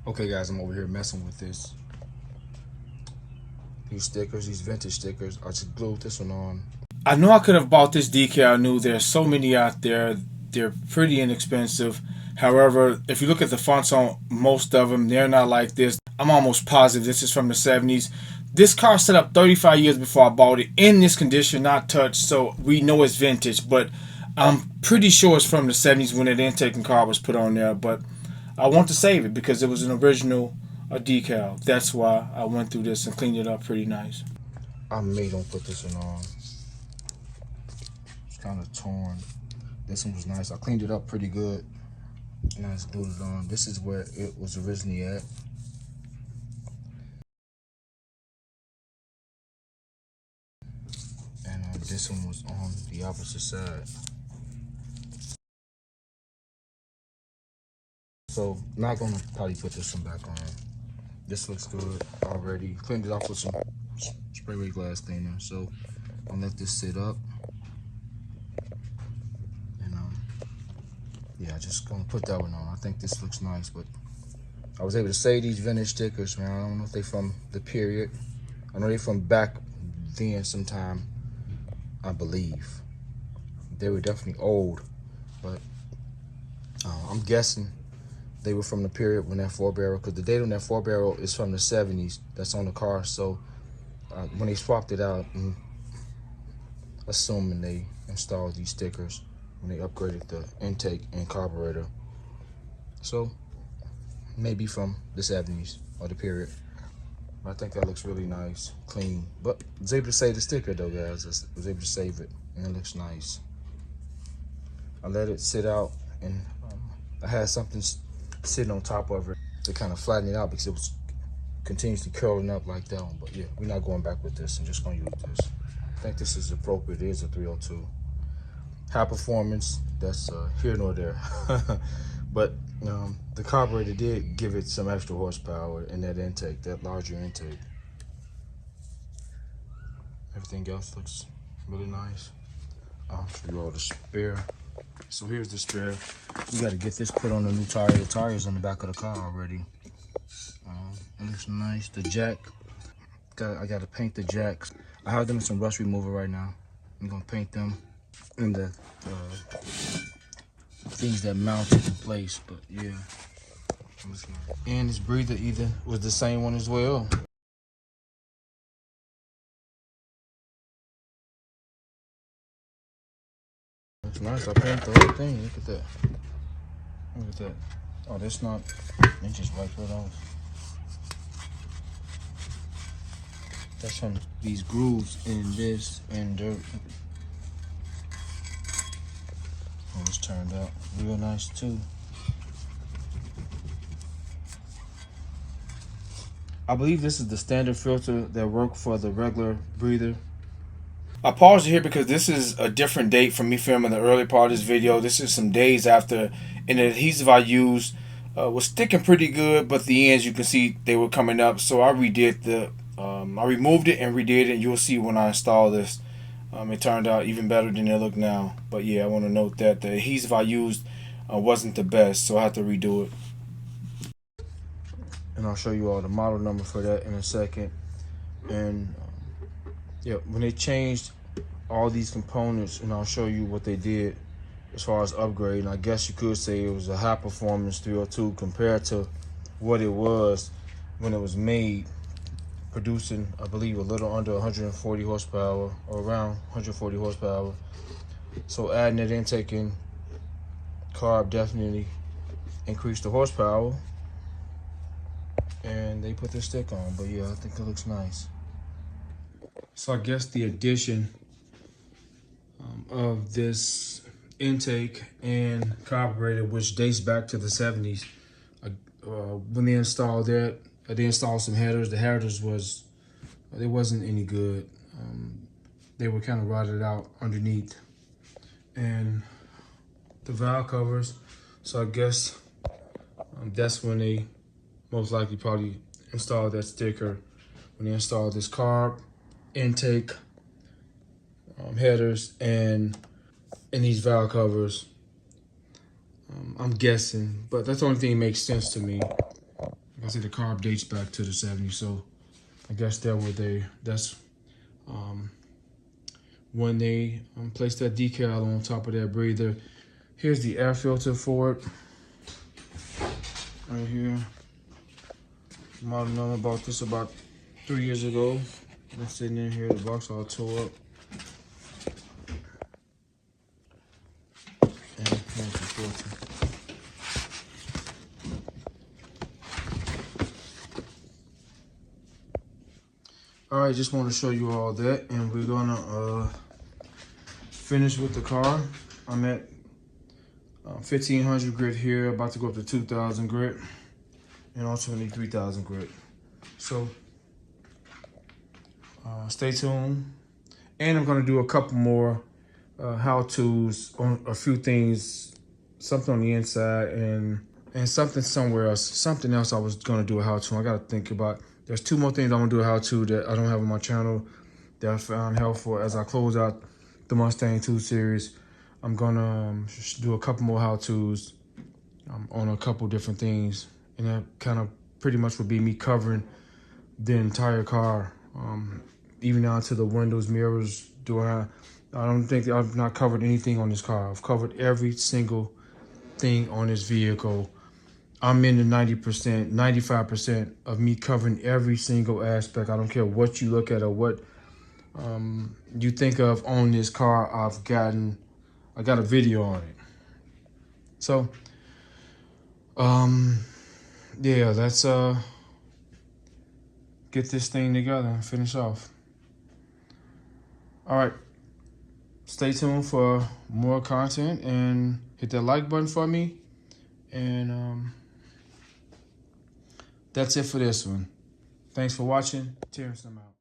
Okay guys, I'm over here messing with these stickers, these vintage stickers. I just glued this one on. I know I could have bought this decal. I knew there's so many out there. They're pretty inexpensive. However, if you look at the fonts on most of them, they're not like this. I'm almost positive this is from the 70s. This car set up 35 years before I bought it, in this condition, not touched, so we know it's vintage, but I'm pretty sure it's from the 70s when that intake and car was put on there. But I want to save it because it was an original decal. That's why I went through this and cleaned it up pretty nice. I may don't put this one on. It's kind of torn. This one was nice. I cleaned it up pretty good. And I just glued it on. This is where it was originally at. And this one was on the opposite side. So not gonna probably put this one back on. This looks good already. Cleaned it off with some spray weight glass cleaner. So I'll let this sit up. And yeah, just gonna put that one on. I think this looks nice, but I was able to save these vintage stickers, man. I don't know if they from the period. I know they from back then sometime, I believe. They were definitely old, but I'm guessing they were from the period when that 4-barrel, because the date on that 4-barrel is from the 70s. That's on the car. So when they swapped it out, I'm assuming they installed these stickers when they upgraded the intake and carburetor. So maybe from the 70s or the period. I think that looks really nice, clean. But I was able to save the sticker though, guys. I was able to save it, and it looks nice. I let it sit out, and I had something sitting on top of it to kind of flatten it out because it was continuously curling up like that one. But yeah, we're not going back with this. I'm just gonna use this. I think this is appropriate. It is a 302. High performance, that's here nor there. But the carburetor did give it some extra horsepower in that intake, that larger intake. Everything else looks really nice. I'll show you all the spare. So here's the spare. We got to get this put on the new tire. The tire's on the back of the car already. It looks nice. The jack, I got to paint the jacks. I have them in some rust remover right now. I'm gonna paint them in the things that mount it in place. But yeah, and this breather either was the same one as well. Looks nice. I painted the whole thing. Look at that. Look at that. Oh, that's not. They just wiped it off. That's from these grooves in this and dirt. Oh, this turned out real nice too. I believe this is the standard filter that worked for the regular breather. I paused here because this is a different date from me filming the early part of this video. This is some days after, and the adhesive I used was sticking pretty good, but the ends, you can see they were coming up. So I redid I removed it and redid it. You'll see when I install this. It turned out even better than it look now. But yeah, I want to note that the adhesive I used wasn't the best, so I had to redo it. And I'll show you all the model number for that in a second. And yeah, when they changed all these components, and I'll show you what they did as far as upgrading. I guess you could say it was a high performance 302 compared to what it was when it was made, producing, I believe, a little under 140 horsepower or around 140 horsepower. So adding that intake and carb definitely increased the horsepower. And they put their stick on, but yeah, I think it looks nice. So I guess the addition of this intake and carburetor, which dates back to the 70s, when they installed that, they installed some headers. The headers they wasn't any good. They were kind of rotted out underneath, and the valve covers. So I guess that's when they most likely probably installed that sticker, when they installed this carb, intake, headers, and these valve covers. I'm guessing, but that's the only thing that makes sense to me. like I said, the carb dates back to the 70s, so I guess that's when they placed that decal on top of that breather. Here's the air filter for it, right here. Model number, bought this about 3 years ago. It's sitting in here, the box all tore up. And here's the filter. All right, just want to show you all that, and we're gonna finish with the car. I'm at 1500 grit here, about to go up to 2000 grit, and ultimately 3000 grit. So stay tuned, and I'm gonna do a couple more how-tos on a few things, something on the inside and something somewhere else, something else I was gonna do a how-to. I gotta think about. There's 2 more things I'm gonna do a how-to that I don't have on my channel that I found helpful as I close out the Mustang 2 series. I'm gonna do a couple more how-tos on a couple different things, and that kind of pretty much would be me covering the entire car, even down to the windows, mirrors, door. I don't think I've not covered anything on this car. I've covered every single thing on this vehicle. I'm in the 90%, 95% of me covering every single aspect. I don't care what you look at or what you think of on this car. I got a video on it. So, yeah, let's get this thing together and finish off. All right, stay tuned for more content and hit that like button for me. And that's it for this one. Thanks for watching. Terrence, I'm out.